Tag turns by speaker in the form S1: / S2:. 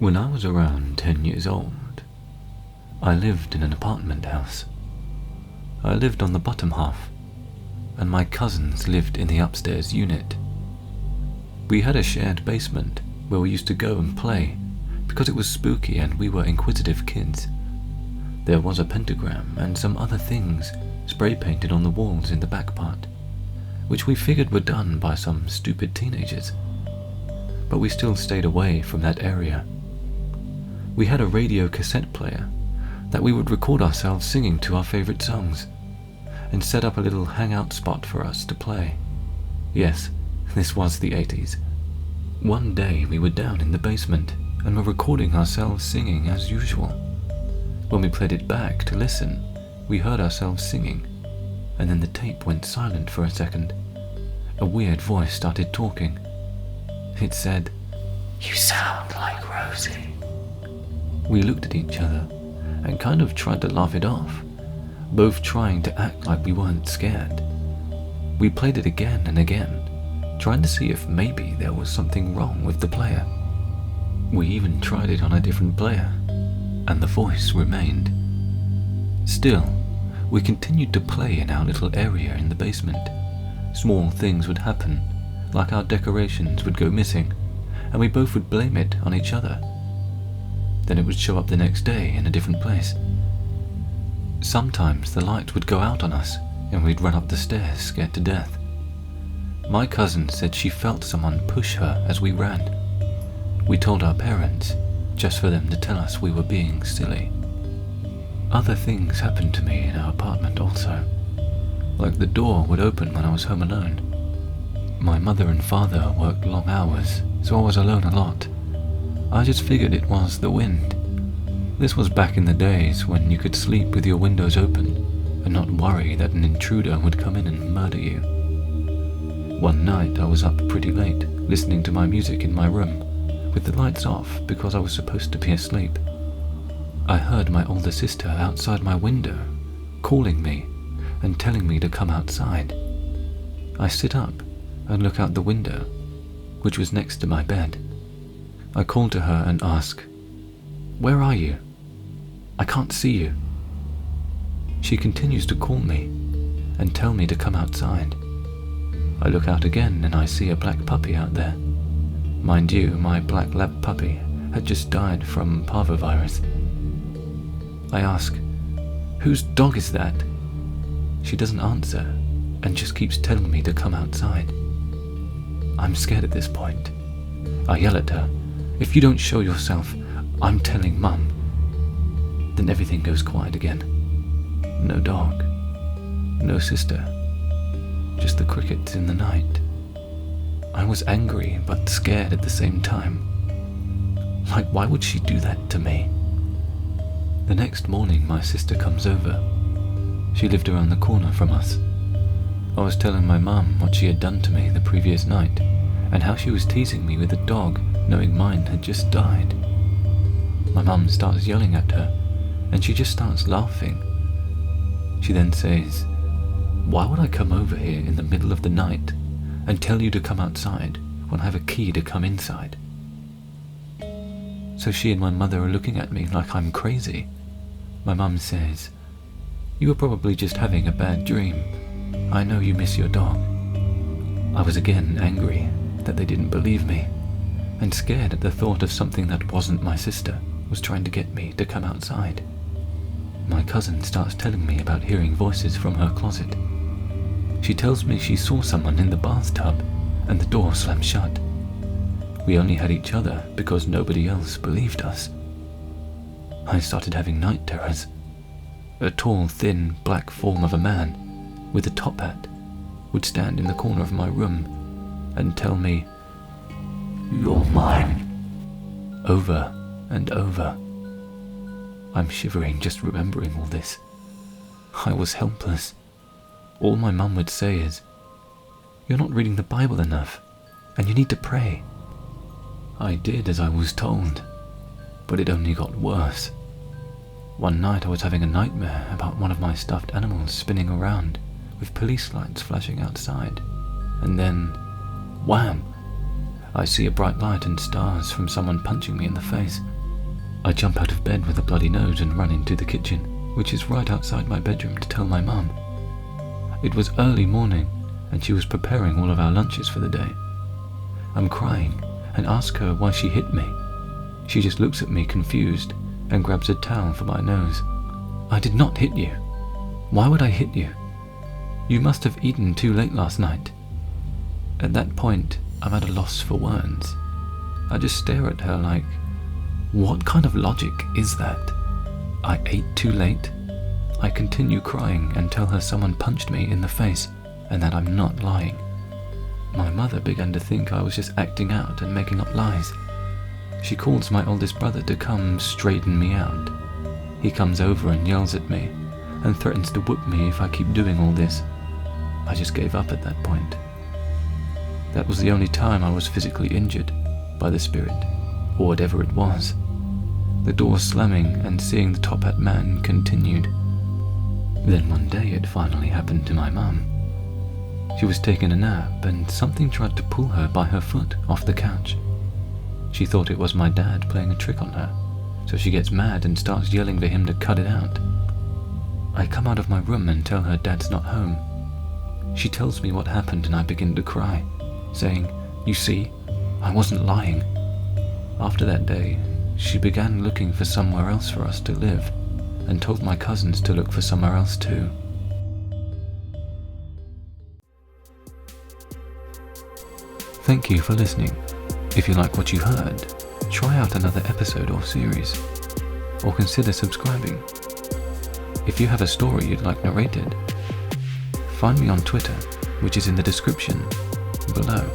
S1: When I was around 10 years old, I lived in an apartment house. I lived on the bottom half, and my cousins lived in the upstairs unit. We had a shared basement where we used to go and play because it was spooky and we were inquisitive kids. There was a pentagram and some other things spray painted on the walls in the back part, which we figured were done by some stupid teenagers. But we still stayed away from that area. We had a radio cassette player that we would record ourselves singing to our favorite songs, and set up a little hangout spot for us to play. Yes, this was the 80s. One day we were down in the basement and were recording ourselves singing as usual. When we played it back to listen, we heard ourselves singing, and then the tape went silent for a second. A weird voice started talking. It said, "You sound like Rosie." We looked at each other and kind of tried to laugh it off, both trying to act like we weren't scared. We played it again and again, trying to see if maybe there was something wrong with the player. We even tried it on a different player, and the voice remained. Still, we continued to play in our little area in the basement. Small things would happen, like our decorations would go missing, and we both would blame it on each other. Then it would show up the next day in a different place. Sometimes the light would go out on us, and we'd run up the stairs scared to death. My cousin said she felt someone push her as we ran. We told our parents, just for them to tell us we were being silly. Other things happened to me in our apartment also, like the door would open when I was home alone. My mother and father worked long hours, so I was alone a lot. I just figured it was the wind. This was back in the days when you could sleep with your windows open and not worry that an intruder would come in and murder you. One night I was up pretty late, listening to my music in my room, with the lights off because I was supposed to be asleep. I heard my older sister outside my window, calling me and telling me to come outside. I sit up and look out the window, which was next to my bed. I call to her and ask, "Where are you? I can't see you." She continues to call me and tell me to come outside. I look out again and I see a black puppy out there. Mind you, my black lab puppy had just died from parvovirus. I ask, "Whose dog is that?" She doesn't answer and just keeps telling me to come outside. I'm scared at this point. I yell at her, "If you don't show yourself, I'm telling Mum." Then everything goes quiet again. No dog, no sister, just the crickets in the night. I was angry but scared at the same time. Like, why would she do that to me? The next morning my sister comes over. She lived around the corner from us. I was telling my mum what she had done to me the previous night, and how she was teasing me with a dog, knowing mine had just died. My mum starts yelling at her, and she just starts laughing. She then says, "Why would I come over here in the middle of the night and tell you to come outside when I have a key to come inside?" So she and my mother are looking at me like I'm crazy. My mum says, "You were probably just having a bad dream. I know you miss your dog." I was again angry that they didn't believe me, and scared at the thought of something that wasn't my sister was trying to get me to come outside. My cousin starts telling me about hearing voices from her closet. She tells me she saw someone in the bathtub and the door slammed shut. We only had each other because nobody else believed us. I started having night terrors. A tall, thin, black form of a man with a top hat would stand in the corner of my room and tell me, "You're mine," over and over. I'm shivering just remembering all this. I was helpless. All my mum would say is, "You're not reading the Bible enough, and you need to pray." I did as I was told, but it only got worse. One night I was having a nightmare about one of my stuffed animals spinning around with police lights flashing outside, and then, wham! I see a bright light and stars from someone punching me in the face. I jump out of bed with a bloody nose and run into the kitchen, which is right outside my bedroom, to tell my mum. It was early morning, and she was preparing all of our lunches for the day. I'm crying and ask her why she hit me. She just looks at me confused and grabs a towel for my nose. I did not hit you. Why would I hit you? You must have eaten too late last night. At that point, I'm at a loss for words. I just stare at her like, what kind of logic is that? I ate too late? I continue crying and tell her someone punched me in the face and that I'm not lying. My mother began to think I was just acting out and making up lies. She calls my oldest brother to come straighten me out. He comes over and yells at me and threatens to whip me if I keep doing all this. I just gave up at that point. That was the only time I was physically injured by the spirit, or whatever it was. The door slamming and seeing the top hat man continued. Then one day it finally happened to my mum. She was taking a nap and something tried to pull her by her foot off the couch. She thought it was my dad playing a trick on her, so she gets mad and starts yelling for him to cut it out. I come out of my room and tell her dad's not home. She tells me what happened and I begin to cry, saying, "You see, I wasn't lying." After that day, she began looking for somewhere else for us to live and told my cousins to look for somewhere else too. Thank you for listening. If you like what you heard, try out another episode or series, or consider subscribing. If you have a story you'd like narrated, find me on Twitter, which is in the description below.